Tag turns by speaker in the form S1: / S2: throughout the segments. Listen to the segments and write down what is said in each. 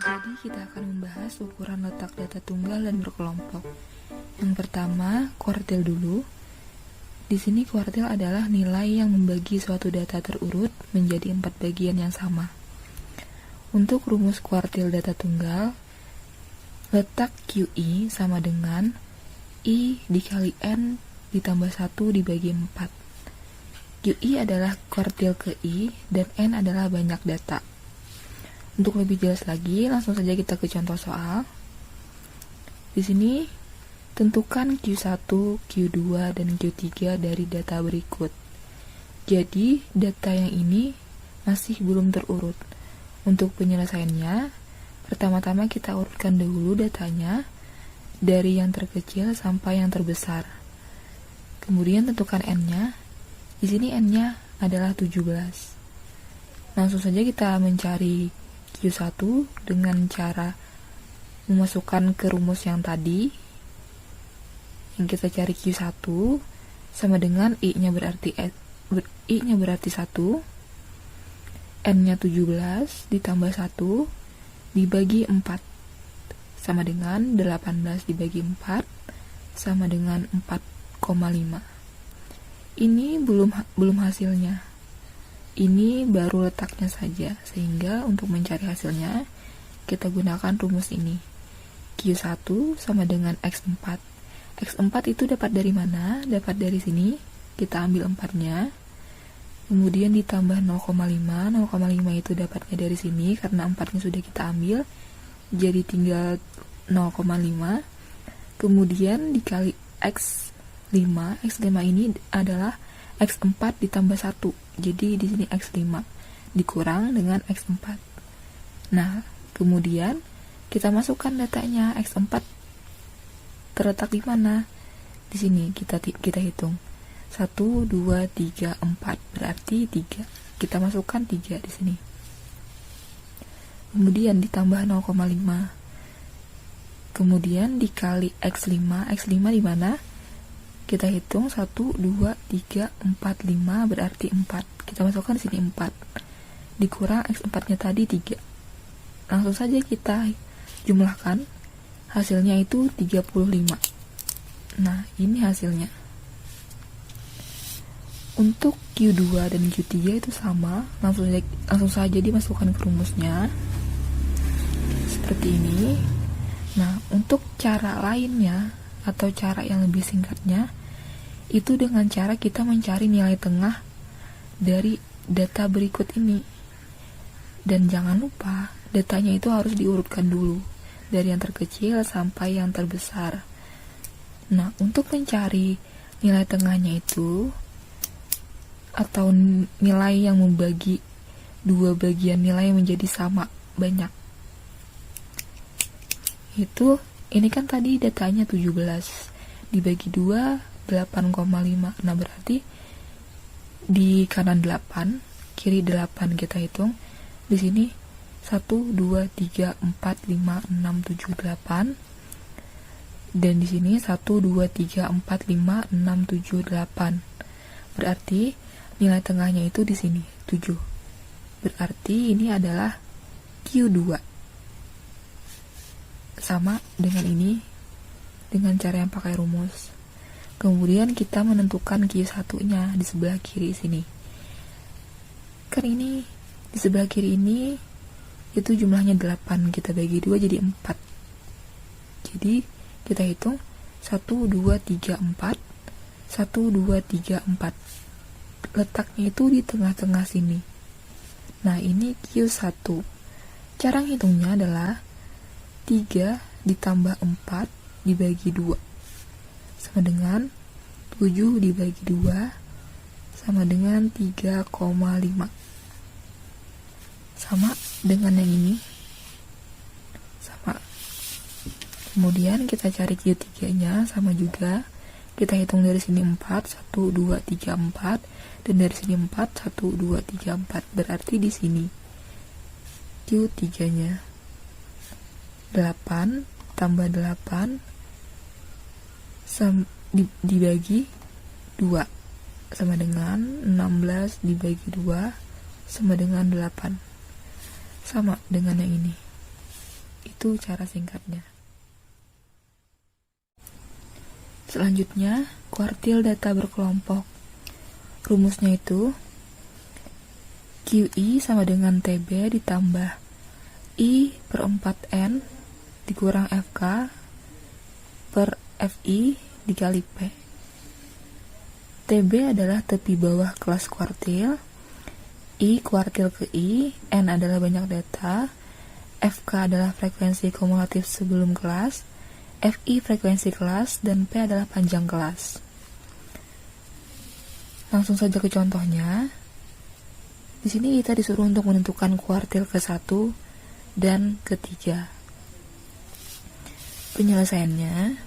S1: Jadi kita akan membahas ukuran letak data tunggal dan berkelompok. Yang pertama, kuartil dulu. Di sini kuartil adalah nilai yang membagi suatu data terurut menjadi 4 bagian yang sama. Untuk rumus kuartil data tunggal, letak QI sama dengan I dikali N ditambah 1 dibagi 4. QI adalah kuartil ke I dan N adalah banyak data. Untuk lebih jelas lagi, langsung saja kita ke contoh soal. Di sini, tentukan Q1, Q2, dan Q3 dari data berikut. Jadi, data yang ini masih belum terurut. Untuk penyelesaiannya, pertama-tama kita urutkan dahulu datanya dari yang terkecil sampai yang terbesar. Kemudian tentukan N-nya. Di sini N-nya adalah 17. Langsung saja kita mencari Q1 dengan cara memasukkan ke rumus yang tadi. Yang kita cari Q1 sama dengan I-nya berarti 1, N-nya 17 ditambah 1 dibagi 4 sama dengan 18 dibagi 4 sama dengan 4,5. Ini belum hasilnya. Ini baru letaknya saja, sehingga untuk mencari hasilnya, kita gunakan rumus ini. Q1 sama dengan X4. X4 itu dapat dari mana? Dapat dari sini, kita ambil 4-nya, kemudian ditambah 0,5. 0,5 itu dapatnya dari sini, karena 4-nya sudah kita ambil, jadi tinggal 0,5. Kemudian dikali X5. X5 ini adalah X4 ditambah 1. Jadi di sini X5 dikurang dengan X4. Nah, kemudian kita masukkan datanya. X4 terletak di mana? Di sini kita hitung. 1, 2, 3, 4. Berarti 3. Kita masukkan 3 di sini. Kemudian ditambah 0,5. Kemudian dikali X5. X5 di mana? Kita hitung 1, 2, 3, 4, 5 berarti 4. Kita masukkan di sini 4. Dikurang X4-nya tadi 3. Langsung saja kita jumlahkan. Hasilnya itu 35. Nah, ini hasilnya. Untuk Q2 dan Q3 itu sama. Langsung saja dimasukkan ke rumusnya. Seperti ini. Nah, untuk cara lainnya atau cara yang lebih singkatnya, itu dengan cara kita mencari nilai tengah dari data berikut ini. Dan jangan lupa, datanya itu harus diurutkan dulu, dari yang terkecil sampai yang terbesar. Nah, untuk mencari nilai tengahnya itu, atau nilai yang membagi dua bagian nilai menjadi sama banyak, itu ini kan tadi datanya 17 dibagi 2 8,5. Nah, berarti di kanan 8, kiri 8 kita hitung. Di sini 1 2 3 4 5 6 7 8. Dan di sini 1 2 3 4 5 6 7 8. Berarti nilai tengahnya itu di sini 7. Berarti ini adalah Q2. Sama dengan ini, dengan cara yang pakai rumus. Kemudian kita menentukan Q1-nya di sebelah kiri sini. Kan ini di sebelah kiri ini itu jumlahnya 8, kita bagi 2 jadi 4. Jadi kita hitung 1 2 3 4. 1 2 3 4. Letaknya itu di tengah-tengah sini. Nah, ini Q1. Cara hitungnya adalah 3 ditambah 4 dibagi 2 sama dengan 7 dibagi 2 sama dengan 3,5. Sama dengan yang ini. Sama. Kemudian kita cari Q3-nya, sama juga. Kita hitung dari sini 4, 1 2 3 4, dan dari sini 4, 1 2 3 4. Berarti di sini Q3-nya 8 tambah 8 dibagi 2 sama dengan 16 dibagi 2 sama dengan 8. Sama dengan yang ini. Itu cara singkatnya. Selanjutnya, kuartil data berkelompok. Rumusnya itu QI sama dengan TB ditambah I per 4N dikurang FK per FI dikali P. TB adalah tepi bawah kelas kuartil, I kuartil ke I, N adalah banyak data, FK adalah frekuensi kumulatif sebelum kelas, FI frekuensi kelas, dan P adalah panjang kelas. Langsung saja ke contohnya. Di sini kita disuruh untuk menentukan kuartil ke-1 dan ke-3. Penyelesaiannya,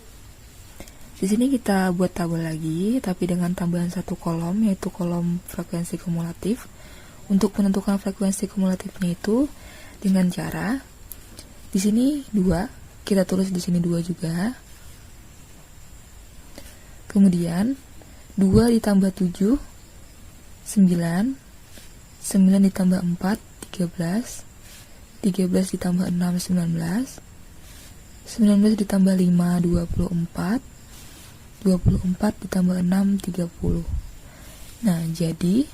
S1: di sini kita buat tabel lagi, tapi dengan tambahan satu kolom, yaitu kolom frekuensi kumulatif. Untuk menentukan frekuensi kumulatifnya itu dengan cara di sini 2, kita tulis di sini 2 juga. Kemudian 2 ditambah 7 9, 9 ditambah 4 13, 13 ditambah 6 19, 19 ditambah 5 24, 24 ditambah 6 30. Nah, jadi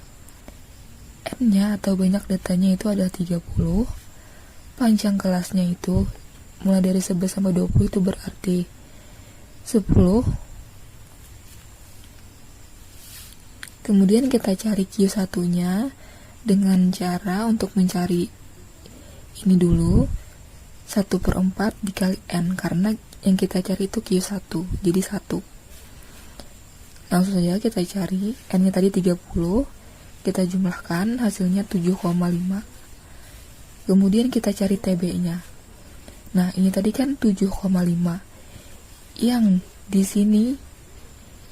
S1: N-nya atau banyak datanya itu adalah 30. Panjang kelasnya itu mulai dari 11 sampai 20 itu berarti 10. Kemudian kita cari Q1-nya dengan cara untuk mencari ini dulu 1 per 4 dikali N, karena yang kita cari itu Q1, jadi 1. Langsung saja kita cari, N-nya tadi 30, kita jumlahkan, hasilnya 7,5. Kemudian kita cari TB-nya. Nah, ini tadi kan 7,5. Yang di sini,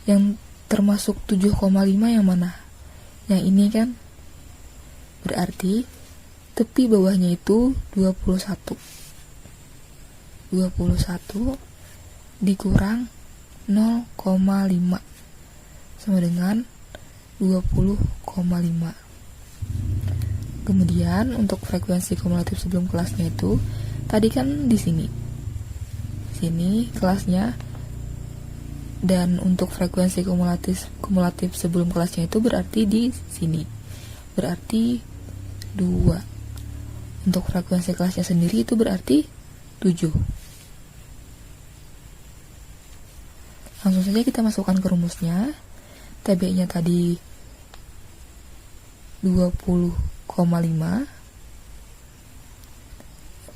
S1: yang termasuk 7,5 yang mana? Yang ini kan? Berarti tepi bawahnya itu 21. 21 dikurang 0,5 sama dengan 20,5. Kemudian untuk frekuensi kumulatif sebelum kelasnya itu tadi kan di sini. Sini kelasnya, dan untuk frekuensi kumulatif sebelum kelasnya itu berarti di sini. Berarti 2. Untuk frekuensi kelasnya sendiri itu berarti 7. Langsung saja kita masukkan ke rumusnya. TB-nya tadi 20,5.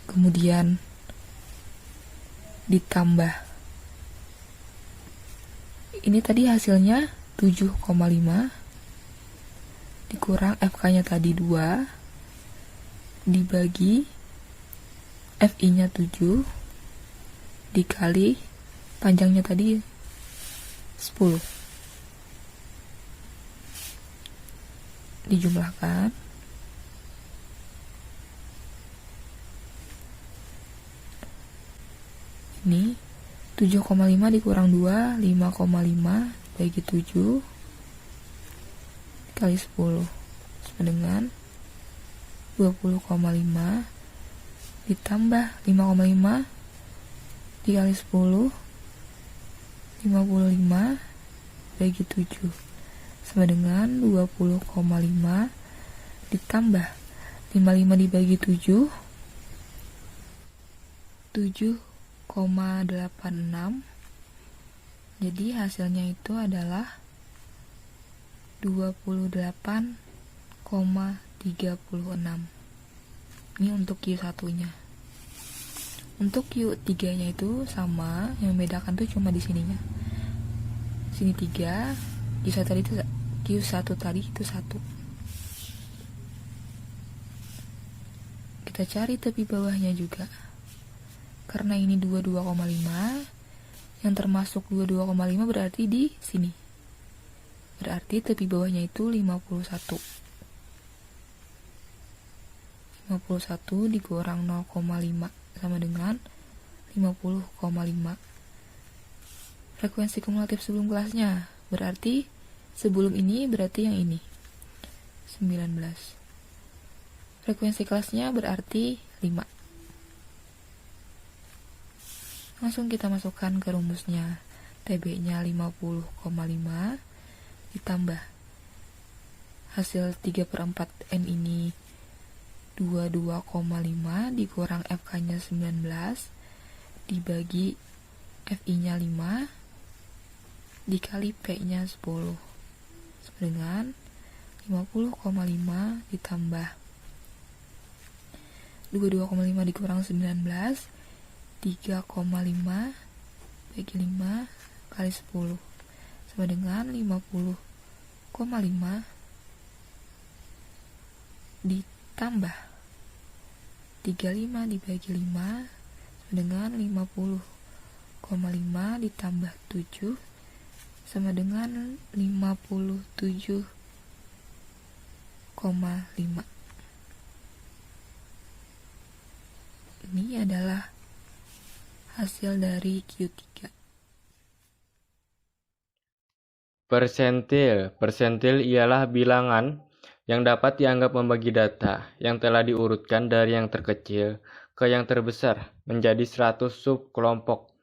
S1: Kemudian ditambah, ini tadi hasilnya 7,5 dikurang FK-nya tadi 2 dibagi FI-nya 7 dikali panjangnya tadi 10. Dijumlahkan. Ini 7,5 dikurang 2, 5,5 bagi 7 kali 10 sama dengan 20,5 ditambah 5,5 dikali 10, 55 bagi 7 sama dengan 20,5 ditambah 55 dibagi 7, 7,86. Jadi hasilnya itu adalah 28,36. Ini untuk Q1-nya. Untuk Q3-nya itu sama, yang membedakan tuh cuma di sininya. Sini 3, Q1 tadi itu 1. Kita cari tepi bawahnya juga. Karena ini 22,5, yang termasuk 22,5 berarti di sini. Berarti tepi bawahnya itu 51. 51 dikurang 0,5 sama dengan 50,5. Frekuensi kumulatif sebelum kelasnya berarti sebelum ini berarti yang ini 19. Frekuensi kelasnya berarti 5. Langsung kita masukkan ke rumusnya. TB-nya 50,5 ditambah hasil 3/4 N ini 22,5 dikurang FK-nya 19 dibagi FI-nya 5 dikali P-nya 10 sama dengan 50,5 ditambah 22,5 dikurang 19 3,5 bagi 5 kali 10 sama dengan 50,5 ditambah 35 dibagi 5 sama dengan 50,5 ditambah 7 sama dengan 57,5. Ini adalah hasil dari Q3.
S2: Persentil. Persentil ialah bilangan yang dapat dianggap membagi data yang telah diurutkan dari yang terkecil ke yang terbesar menjadi 100 subkelompok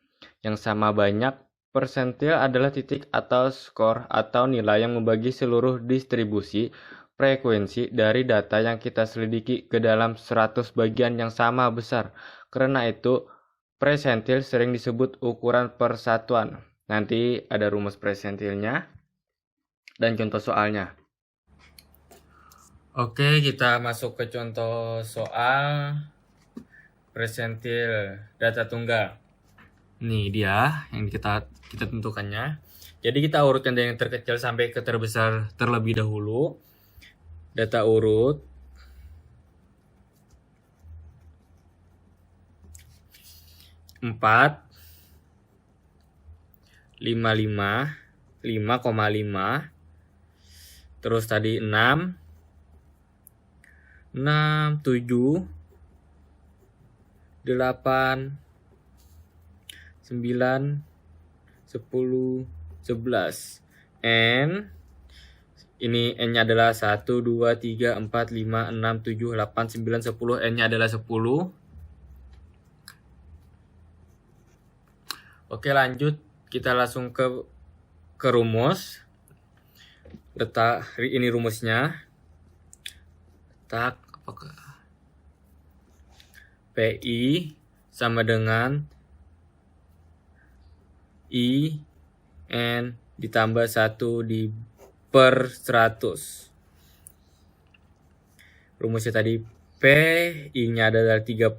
S2: yang sama banyak. Persentil adalah titik atau skor atau nilai yang membagi seluruh distribusi frekuensi dari data yang kita selidiki ke dalam 100 bagian yang sama besar. Karena itu, persentil sering disebut ukuran persatuan. Nanti ada rumus persentilnya dan contoh soalnya. Oke, kita masuk ke contoh soal persentil data tunggal. Ini dia yang kita tentukannya. Jadi kita urutkan dari yang terkecil sampai ke terbesar terlebih dahulu. Data urut 4 55 5,5 terus tadi 6 7 8 9 10 11 N ini N-nya adalah 1 2 3 4 5 6 7 8 9 10 N-nya adalah 10. Oke, lanjut kita langsung ke rumus. Letak ini rumusnya. Letak apakah PI sama dengan I N ditambah 1 di per 100. Rumusnya tadi P I-nya adalah 30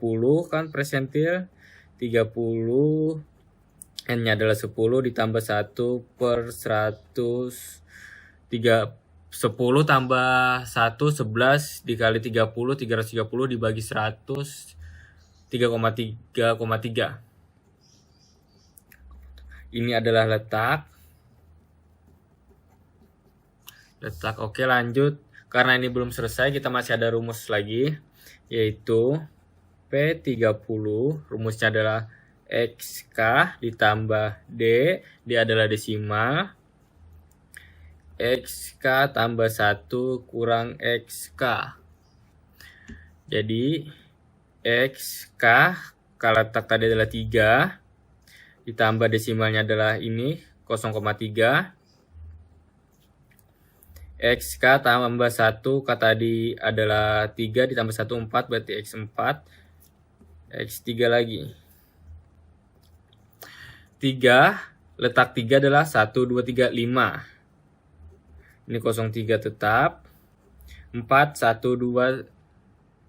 S2: kan persentil 30 N-nya adalah 10 ditambah 1 per 100 10 tambah 1 11 dikali 30 330 dibagi 100 3,3. Ini adalah letak. Oke, lanjut. Karena ini belum selesai, kita masih ada rumus lagi, yaitu P30. Rumusnya adalah XK ditambah D adalah desimal. XK tambah 1 kurang XK. Jadi XK kalau letak tadi adalah 3 ditambah desimalnya adalah ini 0,3. XK tambah 1 kata tadi adalah 3 ditambah 1 4 berarti X4. X3 lagi. 3 letak 3 adalah 1 2 3 5. Ini 03 tetap. 4 1 2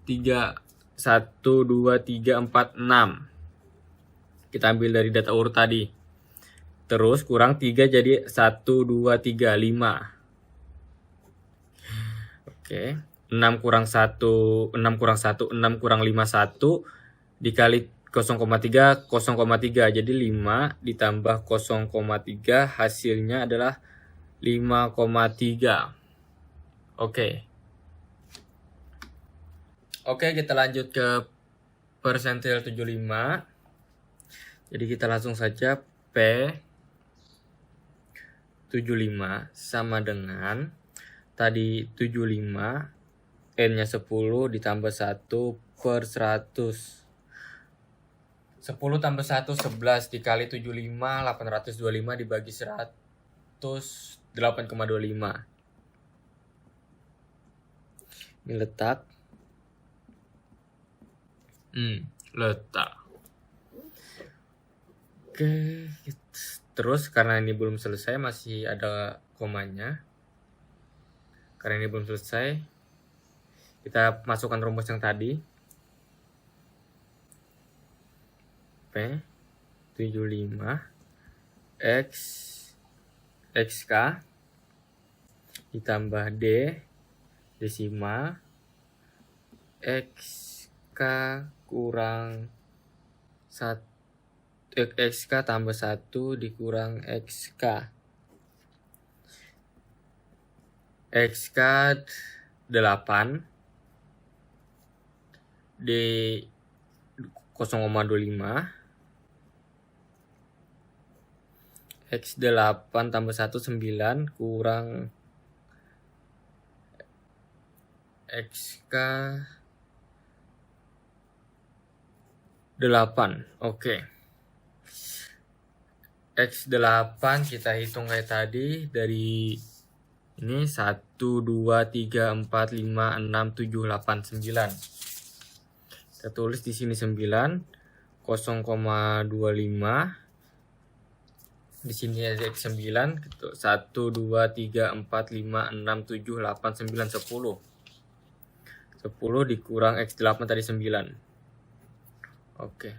S2: 3 1 2 3 4 6. Kita ambil dari data urut tadi. Terus kurang 3 jadi 1 2 3 5. Oke, 6 kurang 1, 6 kurang 1, 6 kurang 5, 1 dikali 0,3, 0,3. Jadi 5 ditambah 0,3 hasilnya adalah 5,3. Oke, kita lanjut ke persentil 75. Jadi kita langsung saja P 75 sama dengan tadi 75 N-nya 10 ditambah 1 per 100 10 tambah 1, 11 dikali 75, 825 dibagi 100, 8,25. Ini letak. Letak. Oke, terus karena ini belum selesai, masih ada komanya. Karena ini belum selesai, kita masukkan rumus yang tadi. P 75 XK ditambah D desimal XK kurang 1 XK tambah 1 dikurang XK. XK 8 D 0,25 X8 tambah 1 9 kurang XK 8. Oke. X8 kita hitung kayak tadi dari ini 1 2 3 4 5 6 7 8 9. Kita tulis di sini 9 0,25. Di sini ada X9 gitu. 1 2 3 4 5 6 7 8 9 10. 10 dikurang X8 tadi 9. Oke.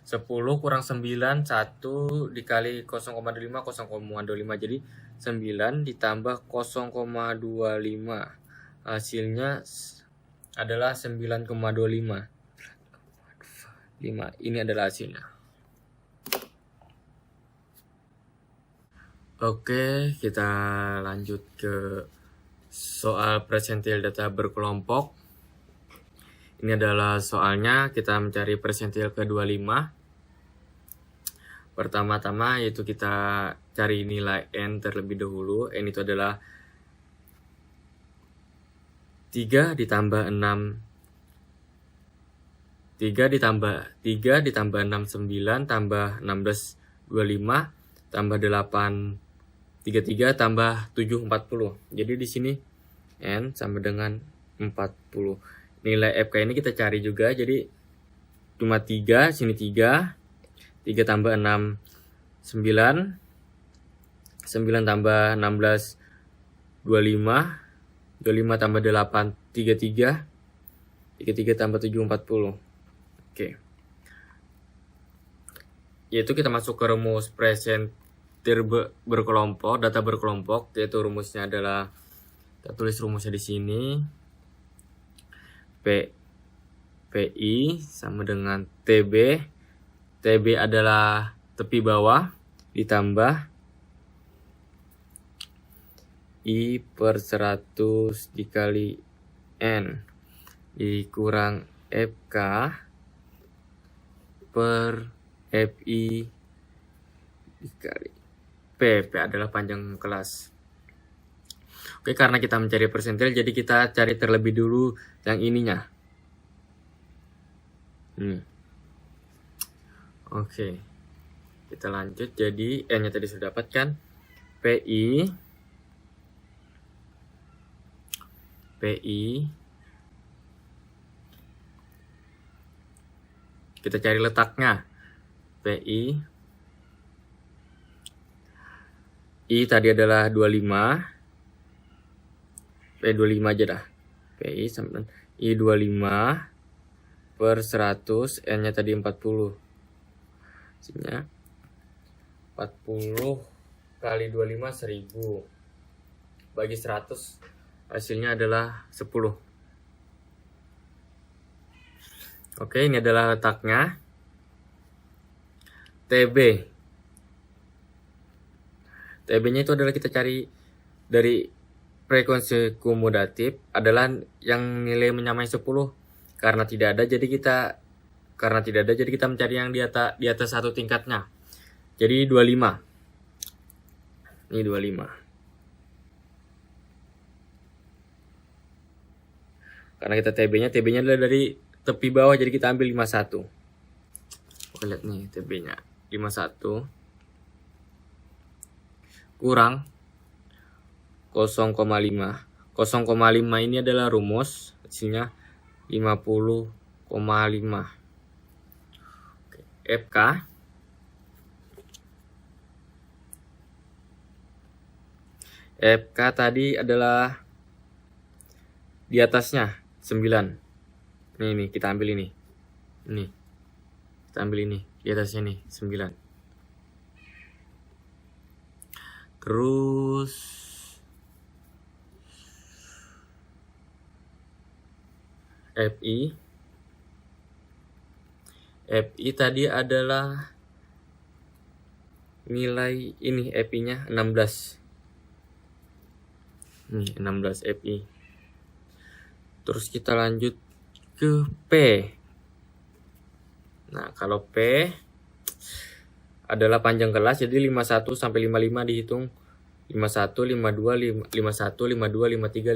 S2: 10 kurang 9 1 dikali 0,25 0,25. Jadi 9 ditambah 0,25. Hasilnya adalah 9,25. 5. Ini adalah hasilnya. Oke, kita lanjut ke soal persentil data berkelompok. Ini adalah soalnya kita mencari persentil ke-25. Pertama-tama yaitu kita cari nilai N terlebih dahulu. N itu adalah 3 ditambah 6. 3 ditambah 6 9 tambah 16 25 tambah 8 33 tambah 7 40. Jadi di sini N sama dengan 40. Nilai FK ini kita cari juga. Jadi cuma 3, sini 3. 3 tambah 6 9. 9 tambah 16 25. 25 tambah 8 33. 33 tambah 7 40. Oke. Yaitu kita masuk ke rumus persentil berkelompok, data berkelompok, yaitu rumusnya adalah, kita tulis rumusnya di sini. PI sama dengan TB. TB adalah tepi bawah ditambah I per 100 dikali N dikurang FK per FI dikali P adalah panjang kelas. Oke, karena kita mencari persentil, jadi kita cari terlebih dulu yang ininya. Oke, kita lanjut. Jadi N-nya tadi sudah dapatkan. PI kita cari letaknya. PI I tadi adalah 25. 25 aja dah. PI sama I 25 per 100, N-nya tadi 40. Hasilnya 40 kali 25 1000. Bagi 100 hasilnya adalah 10. Oke, ini adalah letaknya. TB-nya itu adalah kita cari dari frekuensi kumulatif adalah yang nilai menyamai 10. Karena tidak ada jadi kita mencari yang di atas satu tingkatnya. Jadi 25. Ini 25. Karena kita TB-nya adalah dari tepi bawah, jadi kita ambil 51. Oke, lihat nih TB-nya. 51 kurang 0,5. 0,5 ini adalah rumus, hasilnya 50,5. FK tadi adalah di atasnya 9. Ini kita ambil ini. Kita ambil ini di atasnya nih 9. Terus FI tadi adalah nilai ini, FI-nya 16. Nih 16 FI. Terus kita lanjut ke P. Nah, kalau P adalah panjang kelas, jadi 51 sampai 55 dihitung. 51, 52, 51, 52, 53,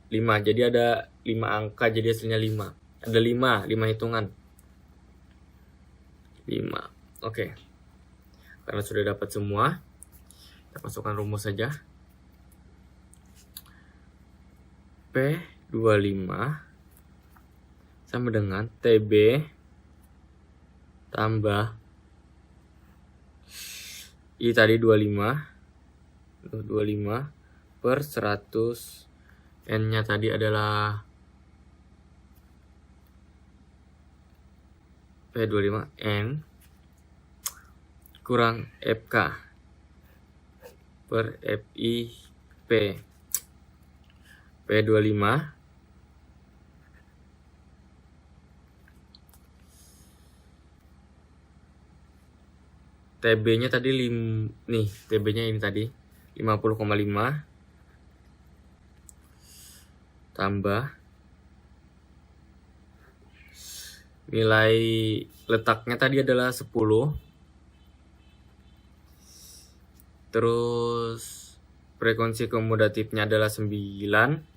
S2: 55. Jadi ada 5 angka, jadi hasilnya 5. Ada 5 hitungan. 5. Oke. Karena sudah dapat semua, kita masukkan rumus saja. P25 sama dengan TB tambah I tadi 25 per 100. N-nya tadi adalah P25 N kurang FK per FI P. P25 TB-nya tadi nih, TB-nya ini tadi 50,5 tambah nilai letaknya tadi adalah 10. Terus frekuensi komodatifnya adalah 9.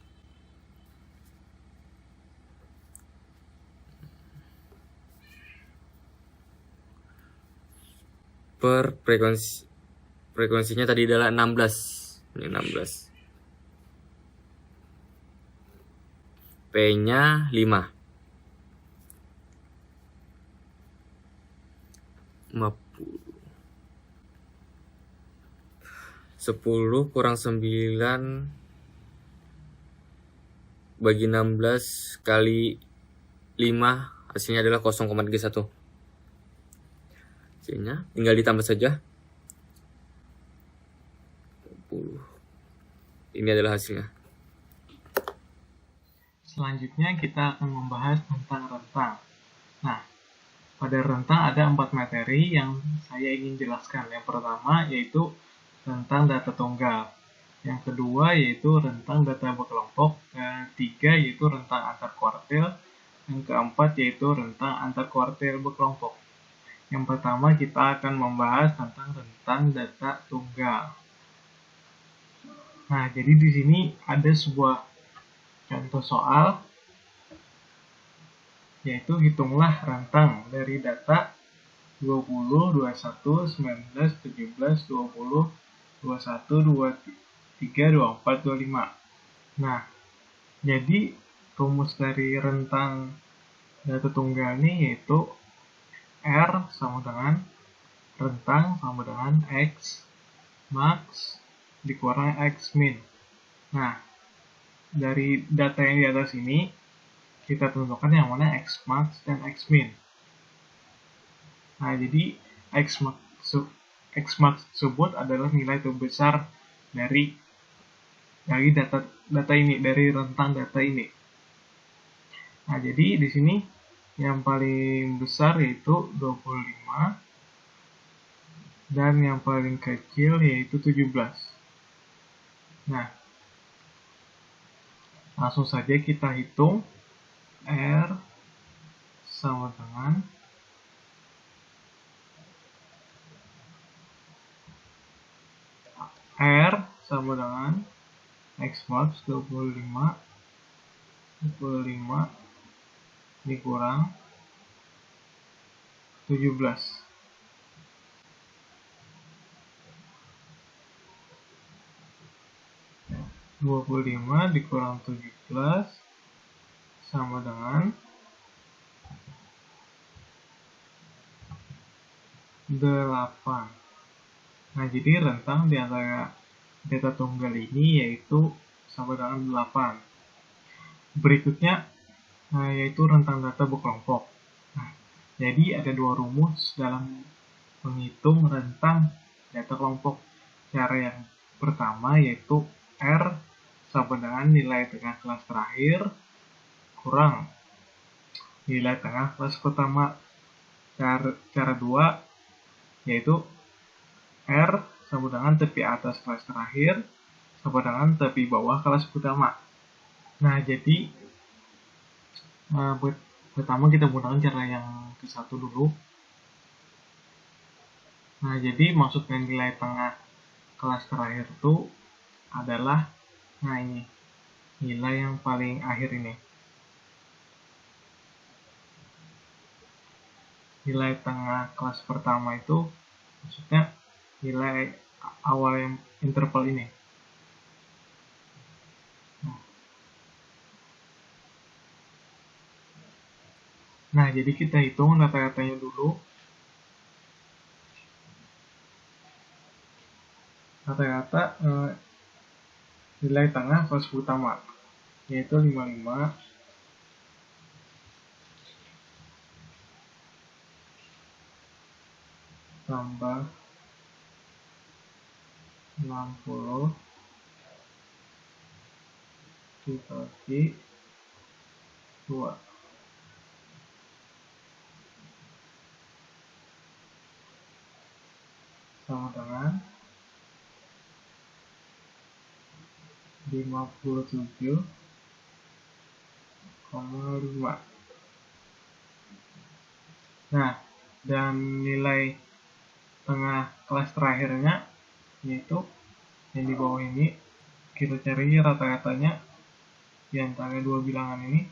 S2: Per frekuensinya tadi adalah 16. Ini 16. P-nya 5. 10 kurang 9 bagi 16 kali 5, hasilnya adalah 0,31. Hasilnya tinggal ditambah saja. 10. Ini adalah hasilnya.
S3: Selanjutnya kita akan membahas tentang rentang. Nah, pada rentang ada 4 materi yang saya ingin jelaskan. Yang pertama yaitu rentang data tunggal. Yang kedua yaitu rentang data berkelompok. Yang ketiga yaitu rentang antar kuartil. Yang keempat yaitu rentang antar kuartil berkelompok. Yang pertama kita akan membahas tentang rentang data tunggal. Nah, jadi di sini ada sebuah contoh soal, yaitu hitunglah rentang dari data 20, 21, 19, 17, 20, 21, 23, 24, 25. Nah, jadi rumus dari rentang data tunggal ini yaitu R sama dengan rentang sama dengan X max dikurangi X min. Nah, dari data yang di atas ini kita tentukan yang mana X max dan X min. Nah, jadi X max tersebut adalah nilai terbesar dari data ini, dari rentang data ini. Nah, jadi di sini yang paling besar yaitu 25 dan yang paling kecil yaitu 17. Nah, langsung saja kita hitung. R sama dengan X max 25 dikurang 17. 25 dikurang 17 sama dengan 8. Nah, jadi rentang di antara data tunggal ini yaitu sama dengan 8. Berikutnya yaitu rentang data berkelompok. Nah, jadi ada dua rumus dalam menghitung rentang data kelompok. Cara yang pertama yaitu R sama dengan nilai tengah kelas terakhir kurang nilai tengah kelas pertama. Cara dua yaitu R sama dengan tepi atas kelas terakhir sama dengan tepi bawah kelas pertama. Nah, jadi pertama kita gunakan cara yang ke satu dulu. Nah, jadi maksudnya nilai tengah kelas terakhir itu adalah ini nilai yang paling akhir ini. Nilai tengah kelas pertama itu maksudnya nilai awal yang interval ini. Nah, jadi kita hitung rata-ratanya dulu. Rata-rata nilai tengah kelas pertama yaitu 55 tambah 60 dibagi 2 sama dengan 57,5. Nah, dan nilai tengah kelas terakhirnya yaitu yang di bawah ini, kita cari rata-ratanya di antara dua bilangan ini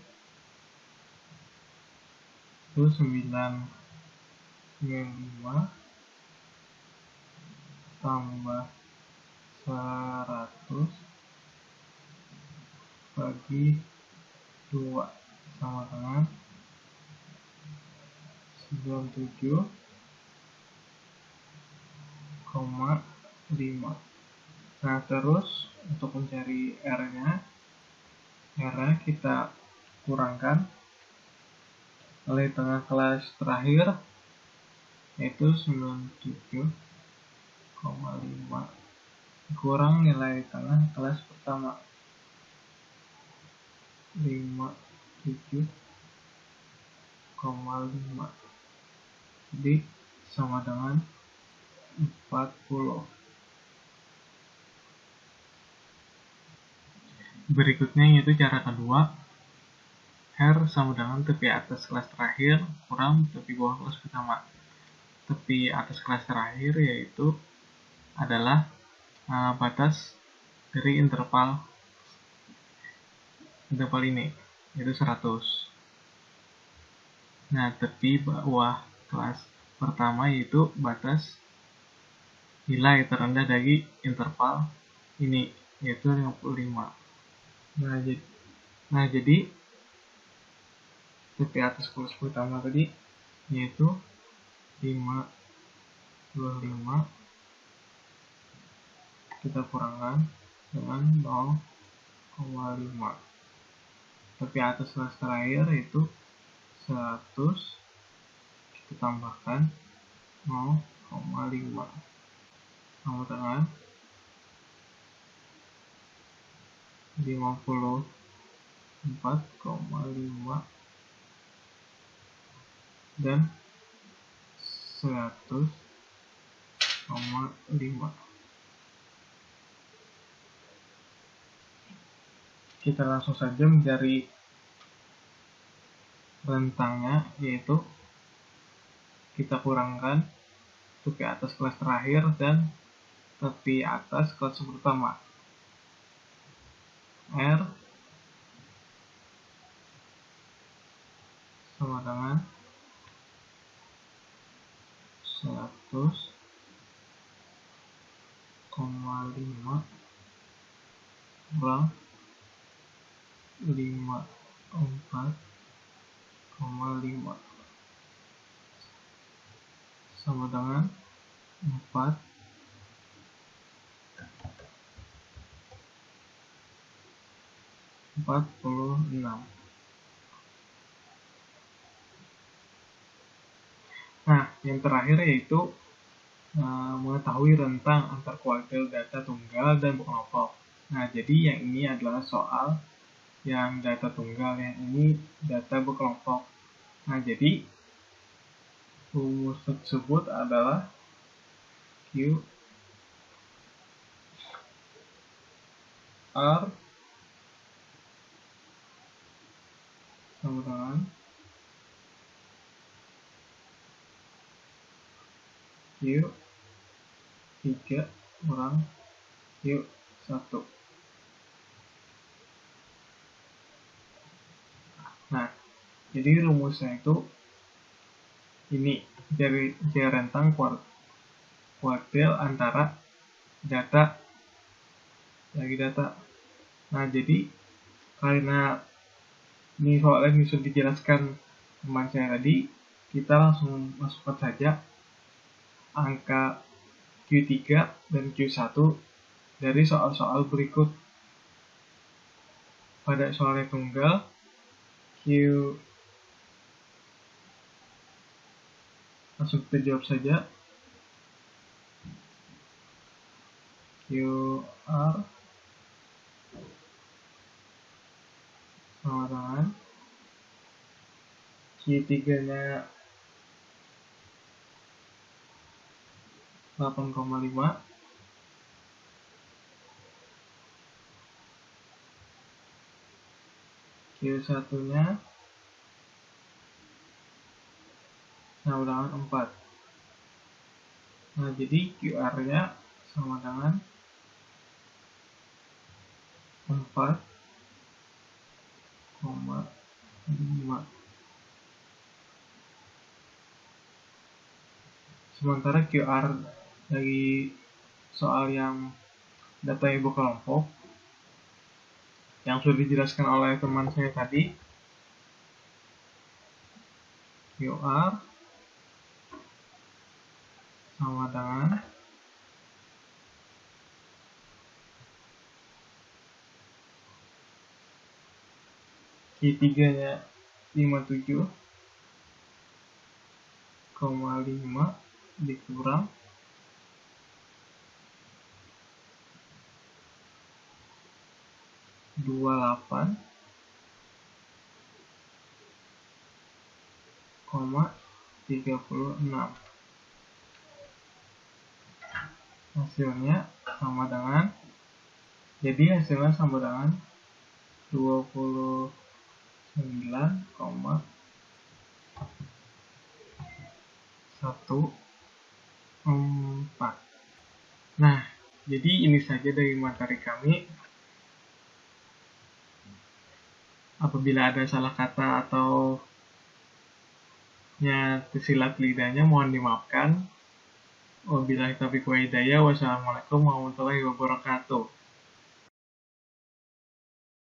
S3: itu 995 tambah 100 bagi 2 sama dengan 97,5. Nah, terus untuk mencari R-nya kita kurangkan nilai tengah kelas terakhir yaitu 97,5 kurang nilai tengah kelas pertama 57,5, jadi sama dengan 40. Berikutnya yaitu cara kedua, R sama dengan tepi atas kelas terakhir kurang tepi bawah kelas pertama. Tepi atas kelas terakhir yaitu adalah batas dari interval ini yaitu 100. Nah, tepi bawah kelas pertama yaitu batas nilai terendah dari interval ini yaitu 55. Nah, jadi tepi atas kelas pertama tadi yaitu 525 kita kurangkan dengan 0,5. Tepi atas kelas terakhir itu 100 kita tambahkan 0,5 sama dengan 54,5 dan 100,5. Kita langsung saja mencari rentangnya, yaitu kita kurangkan tepi atas kelas terakhir dan tepi atas kelas pertama. R sama dengan 100,5 kurang 54,5 sama dengan 46. Nah, yang terakhir yaitu mengetahui rentang antar kuartil data tunggal dan berkelompok. Nah, jadi yang ini adalah soal yang data tunggal, yang ini data berkelompok. Nah, jadi rumus tersebut adalah Q R sama dengan Q 3 kurang Q 1. Nah, jadi rumusnya itu ini, dari rentang kuartil antara data. Nah, jadi karena ini soalnya ini sudah dijelaskan teman saya tadi, kita langsung masukkan saja angka Q3 dan Q1 dari soal-soal berikut. Pada soal yang tunggal, langsung kita jawab saja. QR sama dengan Q3-nya 8,5 Q1-nya sama dengan 4. Nah, jadi QR-nya sama dengan 4,5. Sementara QR dari soal yang data ibu kelompok yang sudah dijelaskan oleh teman saya tadi, QR sama dengan Q3-nya 57,5 dikurang 28,36. Hasilnya sama dengan 29,14. Nah, jadi ini saja dari materi kami. Apabila ada salah kata atau tersilat lidahnya, mohon dimaafkan. Wabillahi taufiq wa hidayah. Wassalamualaikum warahmatullahi wabarakatuh.